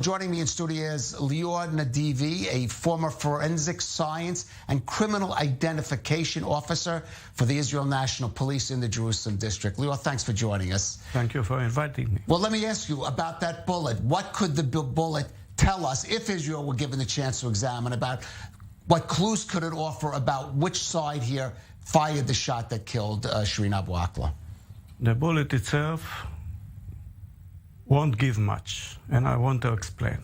Joining me in studio is Lior Nadivi, a former forensic science and criminal identification officer for the Israel National Police in the Jerusalem district. Lior, thanks for joining us. Thank you for inviting me. Well, let me ask you about that bullet. What could the bullet tell us, if Israel were given the chance to examine, about what clues could it offer about which side here fired the shot that killed Shirin Abu-Akle? The bullet itself won't give much, and I want to explain.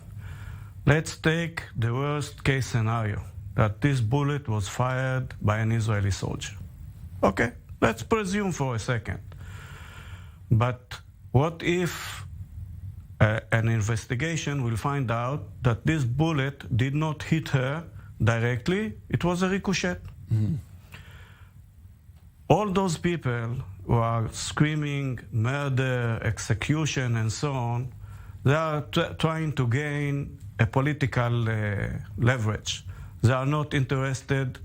Let's take the worst case scenario, that this bullet was fired by an Israeli soldier. Okay, let's presume for a second. But what if an investigation will find out that this bullet did not hit her directly, it was a ricochet? Mm-hmm. All those people who are screaming murder, execution, and so on, they are trying to gain a political leverage. They are not interested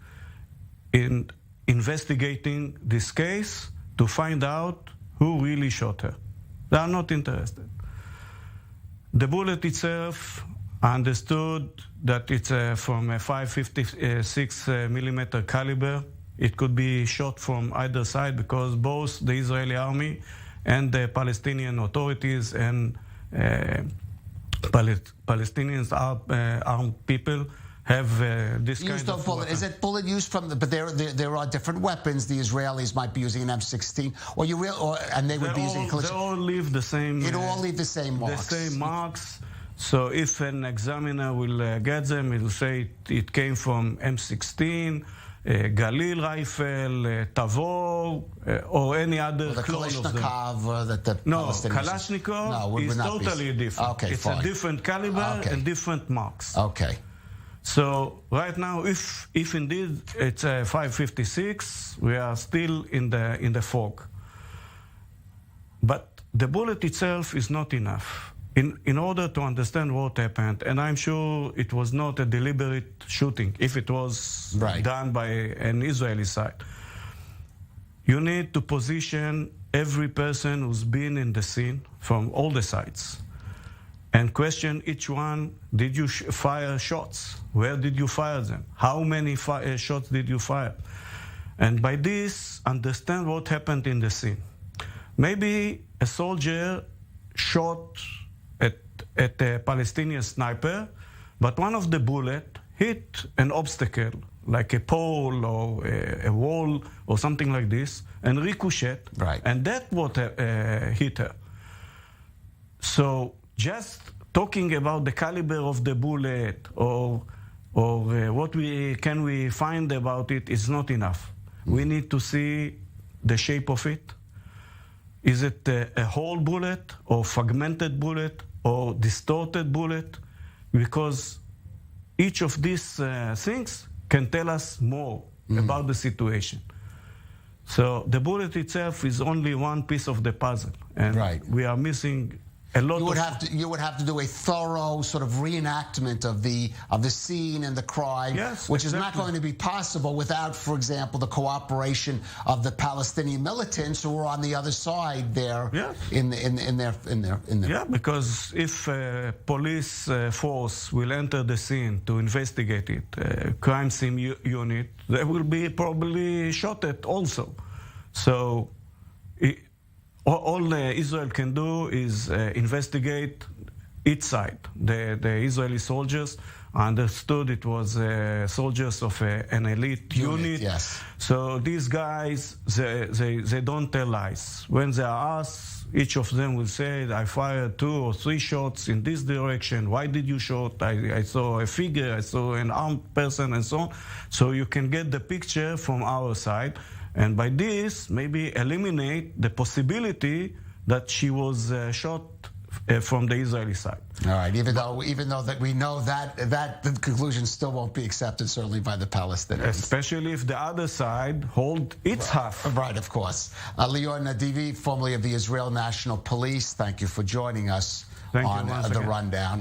in investigating this case to find out who really shot her. They are not interested. The bullet itself, I understood that it's from a 5.56 millimeter caliber. It could be shot from either side because both the Israeli army and the Palestinian authorities and Palestinians armed people have this kind of bullet. Is it bullet used from the? But there are different weapons. The Israelis might be using an M16, and they would be using. They all leave the same. It all leave the same marks. The same marks. So if an examiner will get them, it will say it came from M16. Galil rifle, Tavor, or any other clone of them. That the no, Kalashnikov is totally different. Okay, it's a different caliber and different marks. Okay. So right now, if indeed it's a 5.56, we are still in the fog. But the bullet itself is not enough. In order to understand what happened, and I'm sure it was not a deliberate shooting, if it was done by an Israeli side, you need to position every person who's been in the scene from all the sides and question each one, did you fire shots? Where did you fire them? How many shots did you fire? And by this, understand what happened in the scene. Maybe a soldier shot at a Palestinian sniper, but one of the bullets hit an obstacle, like a pole or a wall or something like this, and ricocheted, and that what hit her. So just talking about the caliber of the bullet or what can we find about it is not enough. We need to see the shape of it. Is it a whole bullet or fragmented bullet or distorted bullet? Because each of these things can tell us more about the situation. So the bullet itself is only one piece of the puzzle, and we are missing a lot. You would have to do a thorough sort of reenactment of the scene and the crime, which is not going to be possible without, for example, the cooperation of the Palestinian militants who are on the other side there. In their. Because if police force will enter the scene to investigate it, crime scene unit, they will be probably shot at also. So. All Israel can do is investigate each side. The Israeli soldiers, understood it was soldiers of an elite unit. So these guys, they don't tell lies. When they are asked, each of them will say, I fired 2 or 3 shots in this direction. Why did you shoot? I saw a figure, I saw an armed person, and so on. So you can get the picture from our side. And by this, maybe eliminate the possibility that she was shot from the Israeli side. All right, even though that we know that the conclusion still won't be accepted, certainly by the Palestinians. Especially if the other side hold its half. Right, of course. Lior Nadivi, formerly of the Israel National Police, thank you for joining us on the Rundown.